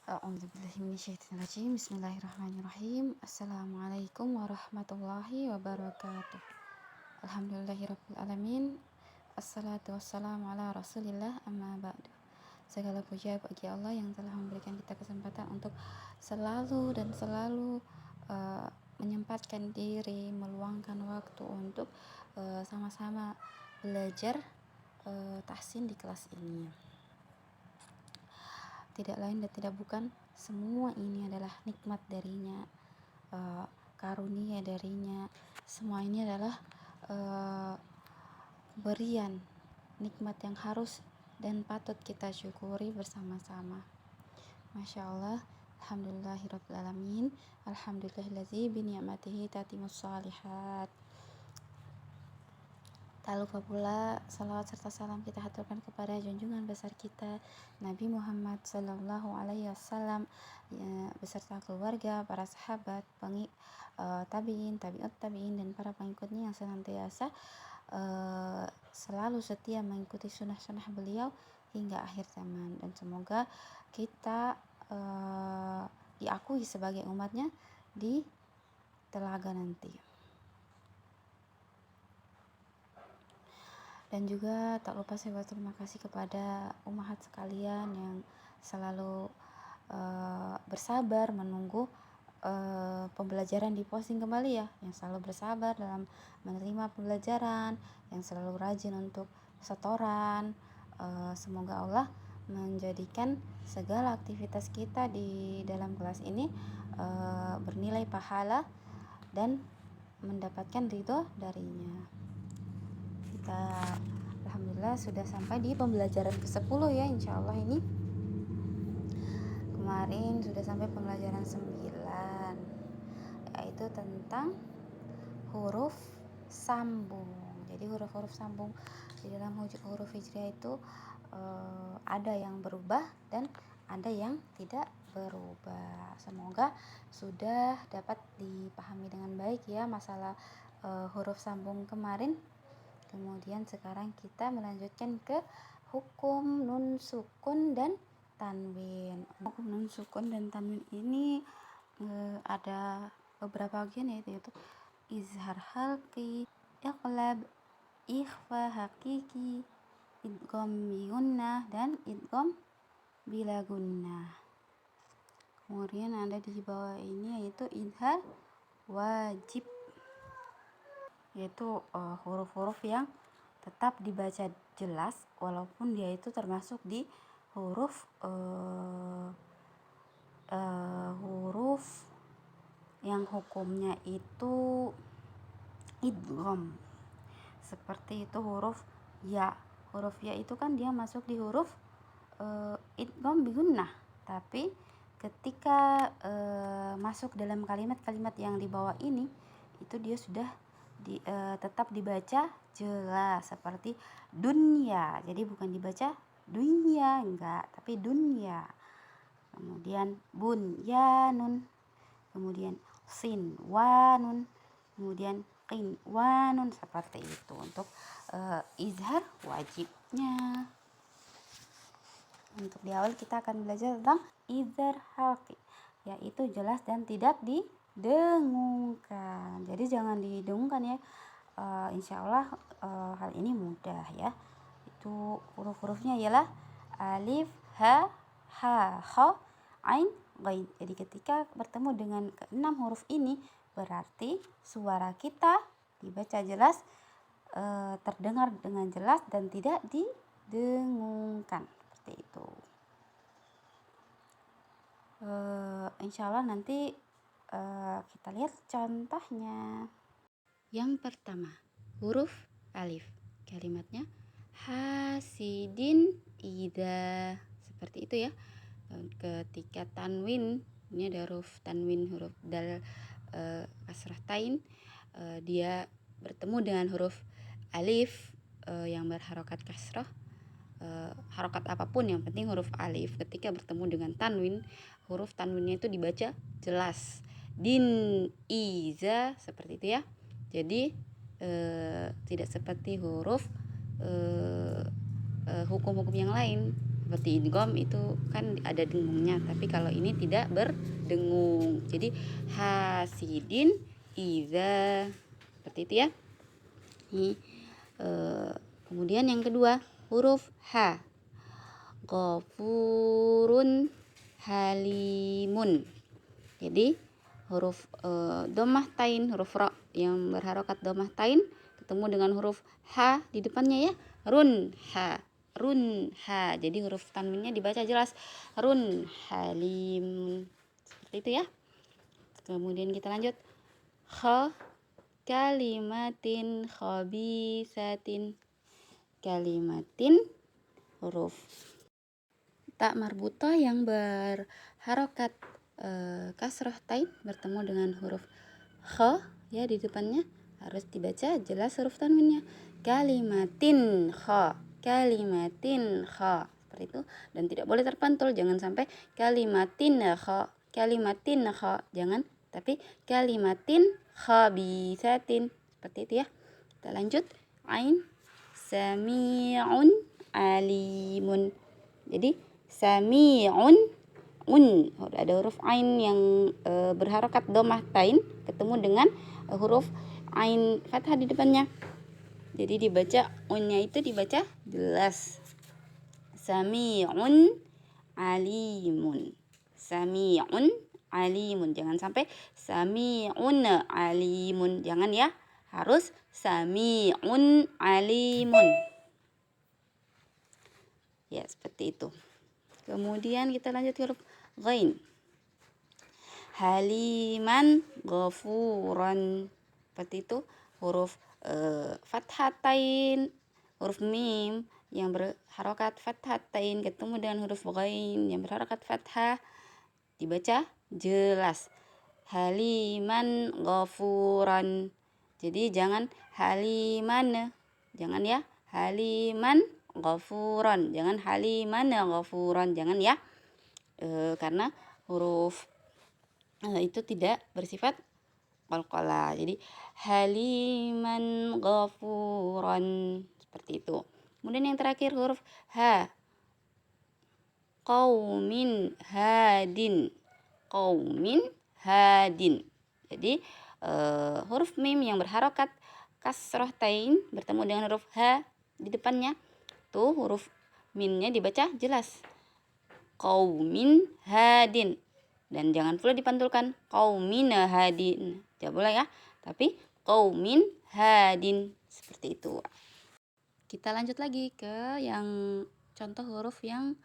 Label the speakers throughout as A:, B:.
A: A'udzubillahiminasyaitonirrajim. Bismillahirrahmanirrahim. Assalamualaikum warahmatullahi wabarakatuh. Alhamdulillahirabbil alamin. Assalatu wassalamu ala Rasulillah amma ba'du. Segala puja bagi Allah yang telah memberikan kita kesempatan untuk selalu menyempatkan diri, meluangkan waktu untuk sama-sama belajar tahsin di kelas ini. Tidak lain dan tidak bukan, semua ini adalah nikmat darinya, karunia darinya. Semua ini adalah berian nikmat yang harus dan patut kita syukuri bersama-sama. Masya Allah, alhamdulillahirabbil alamin, alhamdulillahillazi bi ni'matihi tatimmus shalihat. Tak lupa pula salawat serta salam kita haturkan kepada junjungan besar kita Nabi Muhammad Sallallahu Alaihi Wasallam, beserta keluarga, para sahabat, tabiin, tabiut tabiin, dan para pengikutnya yang senantiasa selalu setia mengikuti sunnah-sunnah beliau hingga akhir zaman. Dan semoga kita diakui sebagai umatnya di telaga nanti. Dan juga tak lupa saya berterima kasih kepada ummahat sekalian yang selalu bersabar menunggu pembelajaran diposting kembali ya, yang selalu bersabar dalam menerima pembelajaran, yang selalu rajin untuk setoran. Semoga Allah menjadikan segala aktivitas kita di dalam kelas ini bernilai pahala dan mendapatkan ridho darinya. Kita alhamdulillah sudah sampai di pembelajaran ke-10 ya, insyaallah ini. Kemarin sudah sampai pembelajaran 9, yaitu tentang huruf sambung. Jadi huruf-huruf sambung di dalam huruf hijriah itu ada yang berubah dan ada yang tidak berubah. Semoga sudah dapat dipahami dengan baik ya masalah huruf sambung kemarin. Kemudian sekarang kita melanjutkan ke hukum nun sukun dan tanwin. Hukum nun sukun dan tanwin ini ada beberapa bagian yaitu izhar halqi, iqlab, ikhfa hakiki, idgham bi gunnah, dan idgham bila gunnah. Kemudian ada di bawah ini yaitu izhar wajib, yaitu huruf-huruf yang tetap dibaca jelas walaupun dia itu termasuk di huruf yang hukumnya itu idgham. Seperti itu huruf ya. Huruf ya itu kan dia masuk di huruf idgham bi gunnah, tapi ketika masuk dalam kalimat-kalimat yang di bawah ini itu dia sudah tetap dibaca jelas, seperti dunya. Jadi bukan dibaca dunya, enggak, tapi dunya. Kemudian bunyanun, kemudian sinwanun, kemudian qinwanun, seperti itu untuk izhar wajibnya. Untuk di awal kita akan belajar tentang izhar halqi, yaitu jelas dan tidak didengungkan. Jadi jangan didengungkan ya. Insya Allah hal ini mudah ya. Itu huruf-hurufnya ialah alif, ha, ha, kha, ain, ghain. Jadi ketika bertemu dengan ke-6 huruf ini berarti suara kita dibaca jelas, terdengar dengan jelas dan tidak didengungkan. Seperti itu. Insya Allah nanti kita lihat contohnya. Yang pertama, huruf alif. Kalimatnya hasidin idza. Seperti itu ya. Ketika tanwin, ini ada huruf tanwin, huruf dal kasrah tain, dia bertemu dengan huruf alif yang berharokat kasrah. Harokat apapun yang penting huruf alif ketika bertemu dengan tanwin, huruf tanwinnya itu dibaca jelas. Din iza, seperti itu ya. Jadi tidak seperti huruf hukum-hukum yang lain. Seperti idgham itu kan ada dengungnya, tapi kalau ini tidak berdengung. Jadi hasidin idza, seperti itu ya. Ini kemudian yang kedua huruf H, ghafurun halimun. Jadi huruf dhammah tain, huruf ra yang berharokat dhammah tain ketemu dengan huruf H di depannya ya, run ha, run ha. Jadi huruf tanwinnya dibaca jelas, run halim, seperti itu ya. Kemudian kita lanjut, kha kalimatin khabisatin, kalimatin huruf tak marbutah yang berharokat kasroh tain bertemu dengan huruf kha ya di depannya, harus dibaca jelas huruf tanwinnya, kalimatin kha, kalimatin kha, seperti itu. Dan tidak boleh terpantul, jangan sampai kalimatin kha, kalimatin kha, jangan, tapi kalimatin khabisatin, seperti itu ya. Kita lanjut, ain sami'un alimun. Jadi sami'un, ada huruf ain yang berharokat dhammah tain ketemu dengan huruf ain fathah di depannya. Jadi dibaca unnya itu dibaca jelas, sami'un alimun, sami'un alimun, jangan sampai sami'un alimun, jangan ya, harus sami'un alimun ya, seperti itu. Kemudian kita lanjut ke huruf ghain, haliman ghafuran, seperti itu. Huruf fathatain, huruf mim yang berharokat fathatain ketemu dengan huruf ghain yang berharokat fathah, dibaca jelas, haliman ghafuran. Jadi jangan haliman, jangan ya, haliman ghafuran, jangan haliman ghafuran, jangan ya, karena huruf itu tidak bersifat qalqalah. Jadi haliman ghafuran, seperti itu. Kemudian yang terakhir huruf ha, qaumin hadin, qaumin hadin. Jadi huruf mim yang berharokat kasroh tain bertemu dengan huruf ha di depannya, tuh huruf minnya dibaca jelas, qaumin hadin, dan jangan pula dipantulkan qaumin hadin, tidak boleh ya, tapi qaumin hadin, seperti itu. Kita lanjut lagi ke yang contoh huruf yang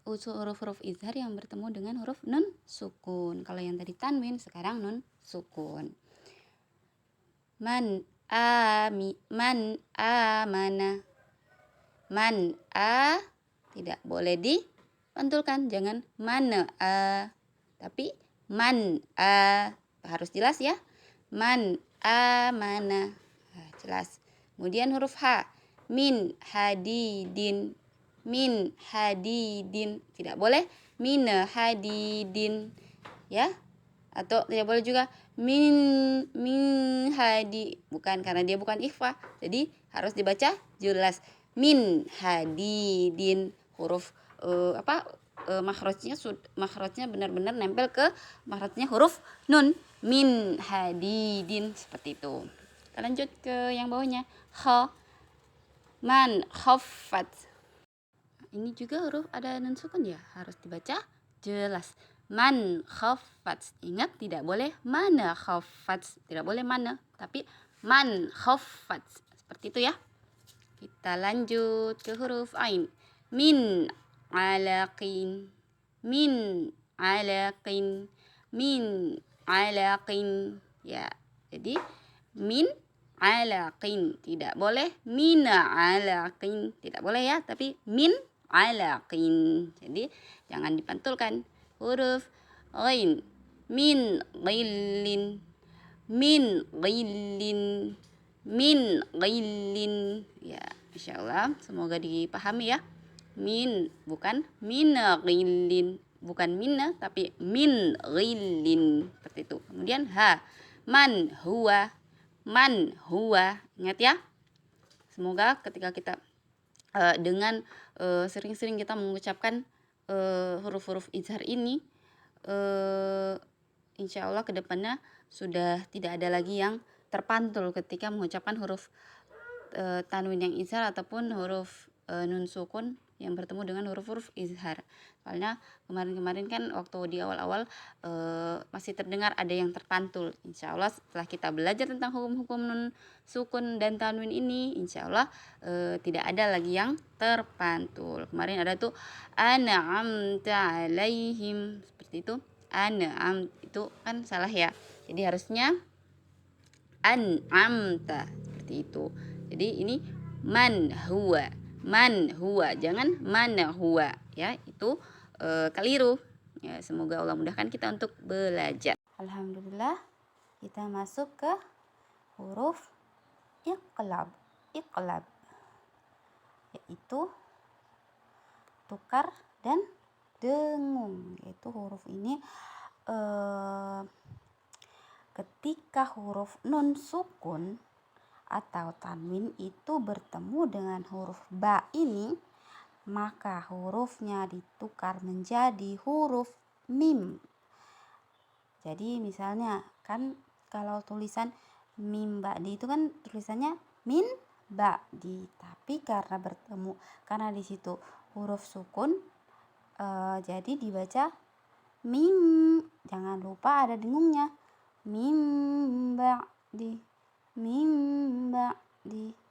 A: huruf izhar yang bertemu dengan huruf nun sukun. Kalau yang tadi tanwin, sekarang nun sukun. Man amana, man a tidak boleh dipantulkan, jangan mana a, tapi man a, harus jelas ya, man amana, nah, jelas. Kemudian huruf h, min hadidin, min hadidin, tidak boleh min hadidin ya, atau tidak boleh juga min hadi, bukan, karena dia bukan ikhfa, jadi harus dibaca jelas, min hadidin. Huruf makhrajnya benar-benar nempel ke makhrajnya huruf nun, min hadidin, seperti itu. Kita lanjut ke yang bawahnya, kha, man khaffat. Ini juga huruf ada nun sukun ya, harus dibaca jelas, man khaffat. Ingat, tidak boleh mana khaffat, tidak boleh mana, tapi man khaffat, seperti itu ya. Kita lanjut ke huruf ain, min alaqin, min alaqin, min alaqin ya. Jadi min alaqin, tidak boleh mina alaqin, tidak boleh ya, tapi min alaqin. Jadi jangan dipantulkan. Huruf ghain, min ghillin, min ghillin, min ghillin ya. Insyaallah semoga dipahami ya. Min bukan mina ghillin, bukan mina tapi min ghillin, seperti itu. Kemudian ha, man huwa, man huwa. Ingat ya, semoga ketika kita dengan sering-sering kita mengucapkan huruf-huruf izhar ini, insya Allah kedepannya sudah tidak ada lagi yang terpantul ketika mengucapkan huruf tanwin yang izhar ataupun huruf nun sukun yang bertemu dengan huruf-huruf izhar. Soalnya kemarin-kemarin kan waktu di awal-awal masih terdengar ada yang terpantul. Insya Allah setelah kita belajar tentang hukum-hukum nun sukun dan tanwin ini, insya Allah tidak ada lagi yang terpantul. Kemarin ada tuh an'amta alaihim, seperti itu. An'am itu kan salah ya. Jadi harusnya an'amta, seperti itu. Jadi ini man huwa, jangan mana huwa ya, itu keliru ya. Semoga Allah mudahkan kita untuk belajar. Alhamdulillah, kita masuk ke huruf iqlab, yaitu tukar dan dengung. Yaitu huruf ini ketika huruf nun sukun atau tanwin itu bertemu dengan huruf ba ini, maka hurufnya ditukar menjadi huruf mim. Jadi misalnya kan kalau tulisan mim ba'di itu kan tulisannya min ba'di, tapi karena di situ huruf sukun, jadi dibaca mim. Jangan lupa ada dengungnya, mim ba'di,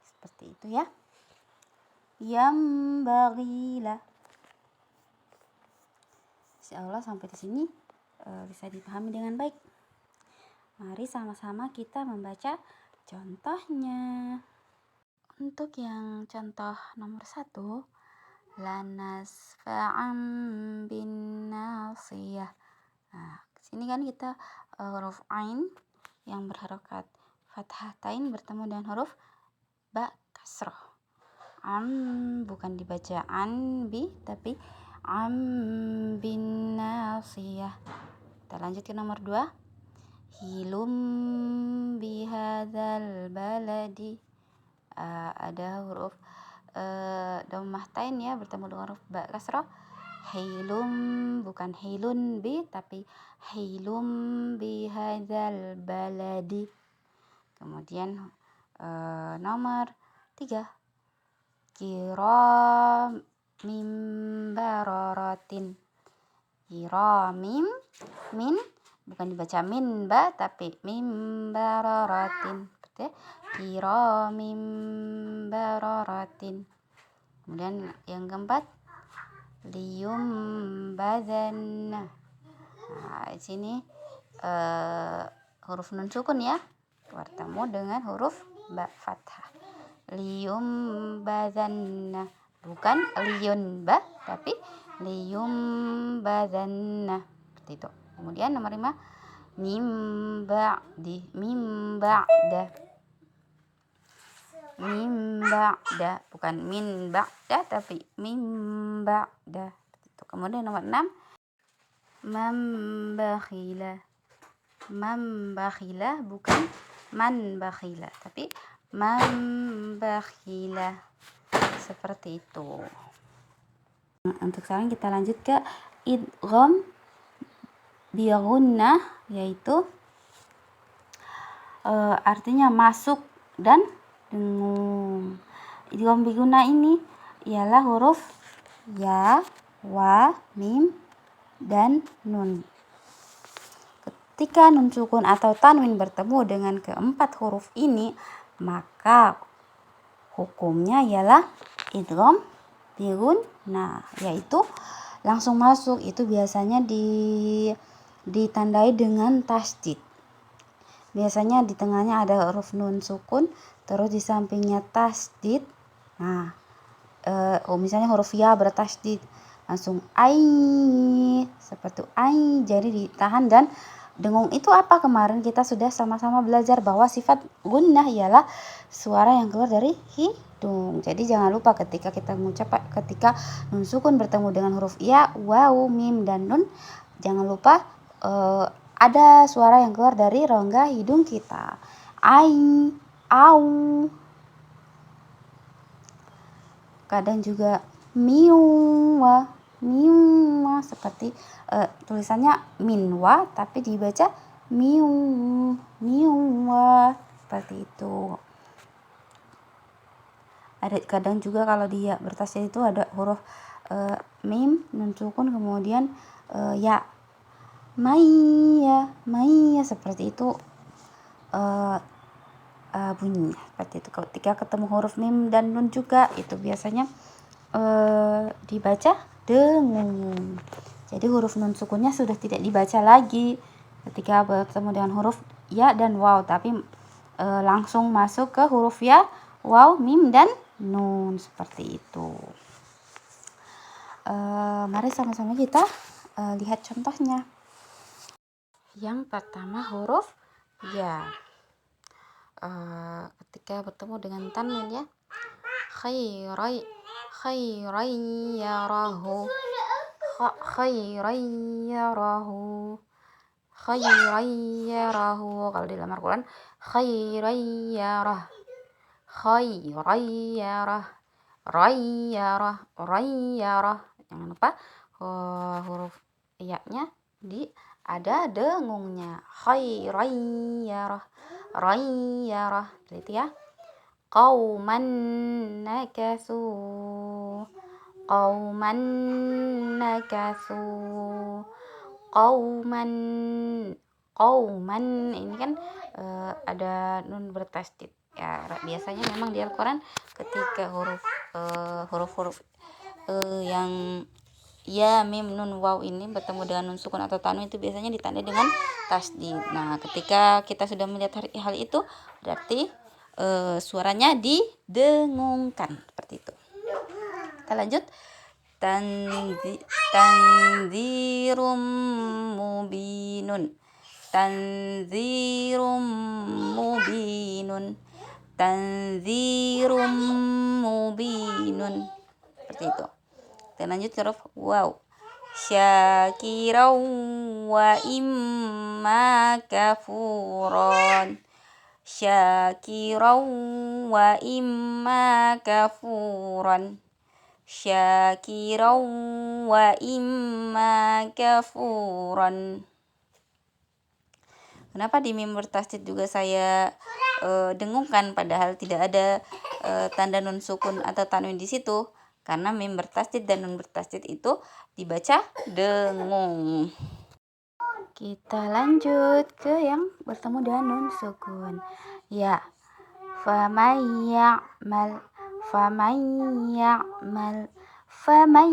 A: seperti itu ya. Yambaghilah. Insyaallah sampai di sini bisa dipahami dengan baik. Mari sama-sama kita membaca contohnya. Untuk yang contoh nomor 1, lanasfa'am bin nasiyah. Nah, sini kan kita huruf ain yang berharokat fathatain bertemu dengan huruf ba kasroh. Bukan dibaca bi, tapi bin nasiyah. Kita lanjut ke nomor 2, hilum bihadzal baladi. Ada huruf dhammah tain ya bertemu dengan huruf ba kasroh. Hilum, bukan hilun bi, tapi hilum bihadzal baladi. Kemudian nomor 3, kiramim bararatin. Kiramim, min bukan dibaca min ba, tapi mim bararatin. Kiramim bararatin. Kemudian yang keempat, liyum badanna. Nah, di sini huruf nun sukun ya bertemu dengan huruf ba fathah. Liyum badanna, bukan liyun ba, tapi liyum badanna, seperti itu. Kemudian nomor 5, mim ba'da, bukan min ba'da, tapi mim ba'da. Kemudian nomor 6, mambakhila, bukan man bakhila, tapi mambakhila, seperti itu. Untuk sekarang kita lanjut ke idgham bi gunnah, yaitu artinya masuk dan dengung. Idgham bi gunnah ini ialah huruf ya, wa, mim, dan nun. Ketika nun sukun atau tanwin bertemu dengan keempat huruf ini, maka hukumnya ialah idgham bi gunnah, yaitu langsung masuk. Itu biasanya ditandai dengan tasydid. Biasanya di tengahnya ada huruf nun sukun, terus di sampingnya tasydid. Nah, misalnya huruf ya bertasydid, langsung ai, seperti ai, jadi ditahan dan dengung. Itu apa? Kemarin kita sudah sama-sama belajar bahwa sifat gunnah ialah suara yang keluar dari hidung. Jadi jangan lupa ketika kita ketika nun sukun bertemu dengan huruf ya, waw, mim, dan nun, jangan lupa ada suara yang keluar dari rongga hidung kita. Ai, au. kadang juga miwa, miwa, seperti tulisannya minwa tapi dibaca miu, miwa, seperti itu. Ada kadang juga kalau dia bertasydid itu ada huruf mim, nun sukun, kemudian ya, maya, maya, seperti itu bunyinya seperti itu. Ketika ketemu huruf mim dan nun juga itu biasanya dibaca dengung. Jadi huruf nun sukunnya sudah tidak dibaca lagi ketika bertemu dengan huruf ya dan waw, tapi langsung masuk ke huruf ya, waw, mim, dan nun, seperti itu. Mari sama-sama kita lihat contohnya. Yang pertama huruf ya. Ketika bertemu dengan tanwin ya, khairai, khairai yarahu, khairai yarahu, khairai yarahu. Kalau di dalam Al-Quran khairai yarah, khairai yarah, rayyarah, rayyarah. Jangan lupa huruf ya-nya ada dengungnya. Khairai rayyarah, gitu ya. Qauman nakasu, qauman nakasu, qauman, qauman. Ini kan ada nun bertasydid ya. Biasanya memang di Al-Quran ketika huruf-huruf yang ya, mim, nun, waw ini bertemu dengan nun sukun atau tanwin itu biasanya ditandai dengan tasydid. Nah, ketika kita sudah melihat hal itu, berarti suaranya didengungkan, seperti itu. Kita lanjut. Tanzirum mubinun, tanzirum mubinun, tanzirum mubinun, seperti itu. Kita lanjut ke huruf waw. Syakirau wa imma kafuran, syakirau wa imma kafuran, syakirau wa imma kafuran. Kenapa di mim bertasydid juga saya dengungkan padahal tidak ada tanda nun sukun atau tanwin di situ? Karena mim bertasydid dan nun bertasydid itu dibaca dengung. Kita lanjut ke yang bertemu dengan nun sukun. Ya. Faman ya'mal, faman ya'mal, faman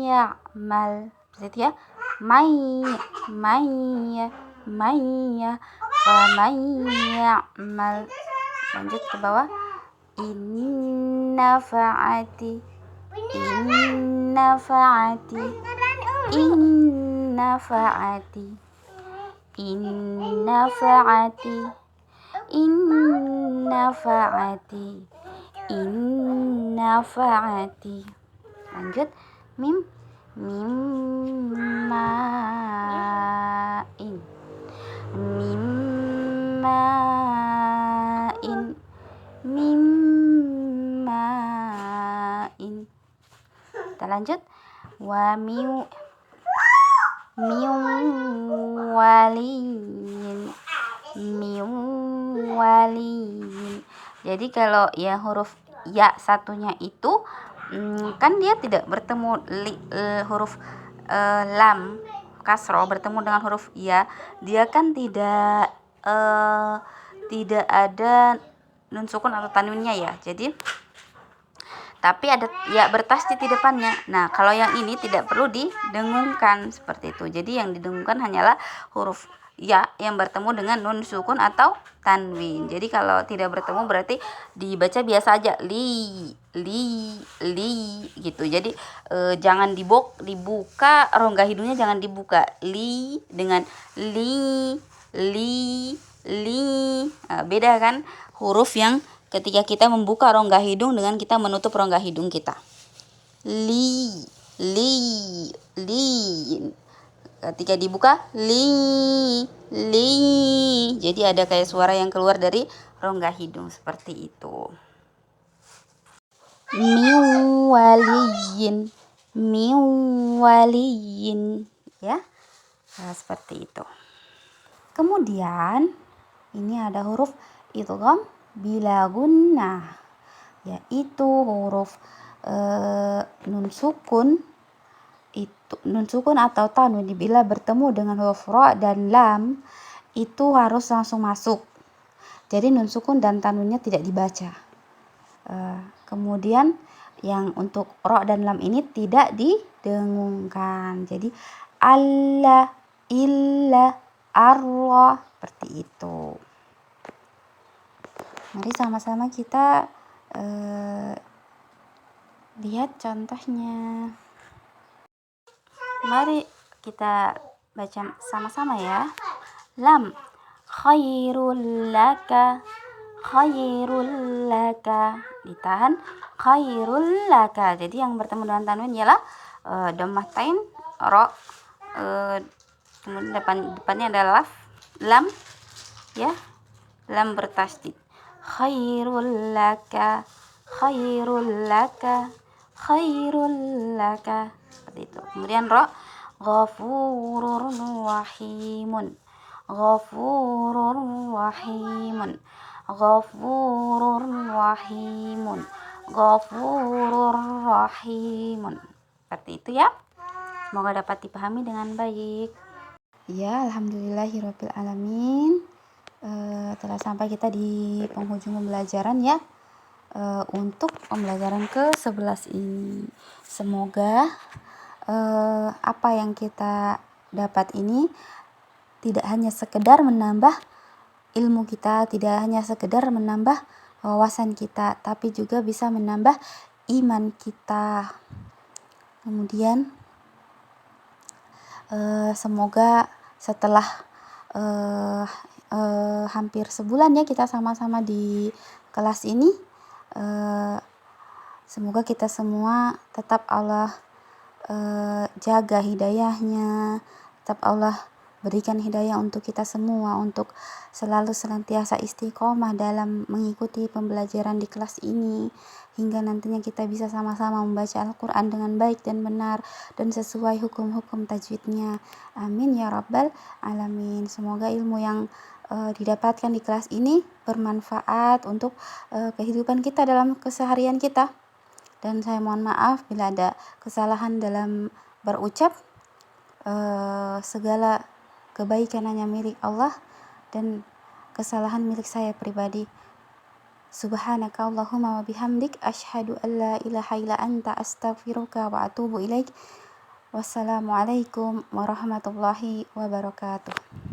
A: ya'mal. Seperti ya. Maya, faman ya'mal. Lanjut ke bawah. Inna fa'ati, inna fa'ati, inna fa'ati, inna fa'ati, inna fa'ati, inna fa'ati. Lanjut. Mim, mimma'in, mimma'in, mimma'in. Kita lanjut. Wa miu, miwaliyin, miwaliyin. Jadi kalau ya huruf ya satunya itu kan dia tidak bertemu huruf lam kasro bertemu dengan huruf ya, dia kan tidak ada nun sukun atau tanwinnya ya. Jadi tapi ada ya bertasydid di depannya. Nah, kalau yang ini tidak perlu didengungkan seperti itu. Jadi yang didengungkan hanyalah huruf ya yang bertemu dengan nun sukun atau tanwin. Jadi kalau tidak bertemu berarti dibaca biasa aja, li gitu. Jadi jangan dibuka rongga hidungnya, jangan dibuka. Li dengan li. Beda kan huruf yang ketika kita membuka rongga hidung dengan kita menutup rongga hidung kita. Li. Ketika dibuka li. Jadi ada kayak suara yang keluar dari rongga hidung seperti itu. min waliyin, min waliyin, ya. Nah, seperti itu. Kemudian ini ada huruf idgham bila gunnah, yaitu huruf nun sukun. Itu nun sukun atau tanwin bila bertemu dengan huruf ra dan lam itu harus langsung masuk. Jadi nun sukun dan tanwinnya tidak dibaca. Kemudian yang untuk ra dan lam ini tidak didengungkan. Jadi alla, illa, arra, seperti itu. Mari sama-sama kita lihat contohnya. Mari kita baca sama-sama ya. Lam, khairul laka, khairul laka. Ditahan, khairul laka. Jadi yang bertemu dengan tanwin ialah dhammatain, ra, kemudian depannya adalah lam, ya. Lam bertasydid. Khairul laka, khairul laka, khairul laka. Seperti itu. Kemudian ra, ghafurur rahimun, ghafurur rahimun, ghafurur rahimun, ghafurur rahimun. Seperti itu ya. Semoga dapat dipahami dengan baik. Ya, alhamdulillahirabbil alamin. Telah sampai kita di penghujung pembelajaran ya. Untuk pembelajaran ke-11 ini. Semoga apa yang kita dapat ini tidak hanya sekedar menambah ilmu kita, tidak hanya sekedar menambah wawasan kita, tapi juga bisa menambah iman kita. Kemudian semoga setelah hampir sebulan ya kita sama-sama di kelas ini, semoga kita semua tetap Allah jaga hidayahnya, tetap Allah berikan hidayah untuk kita semua, untuk selalu senantiasa istiqomah dalam mengikuti pembelajaran di kelas ini, hingga nantinya kita bisa sama-sama membaca Al-Quran dengan baik dan benar dan sesuai hukum-hukum tajwidnya. Amin ya rabbal alamin. Semoga ilmu yang didapatkan di kelas ini bermanfaat untuk kehidupan kita dalam keseharian kita. Dan saya mohon maaf bila ada kesalahan dalam berucap. Segala kebaikan hanya milik Allah dan kesalahan milik saya pribadi. Subhanaka Allahumma wa bihamdik asyhadu an la ilaha illa anta astaghfiruka wa atubu ilaik. Wassalamualaikum warahmatullahi wabarakatuh.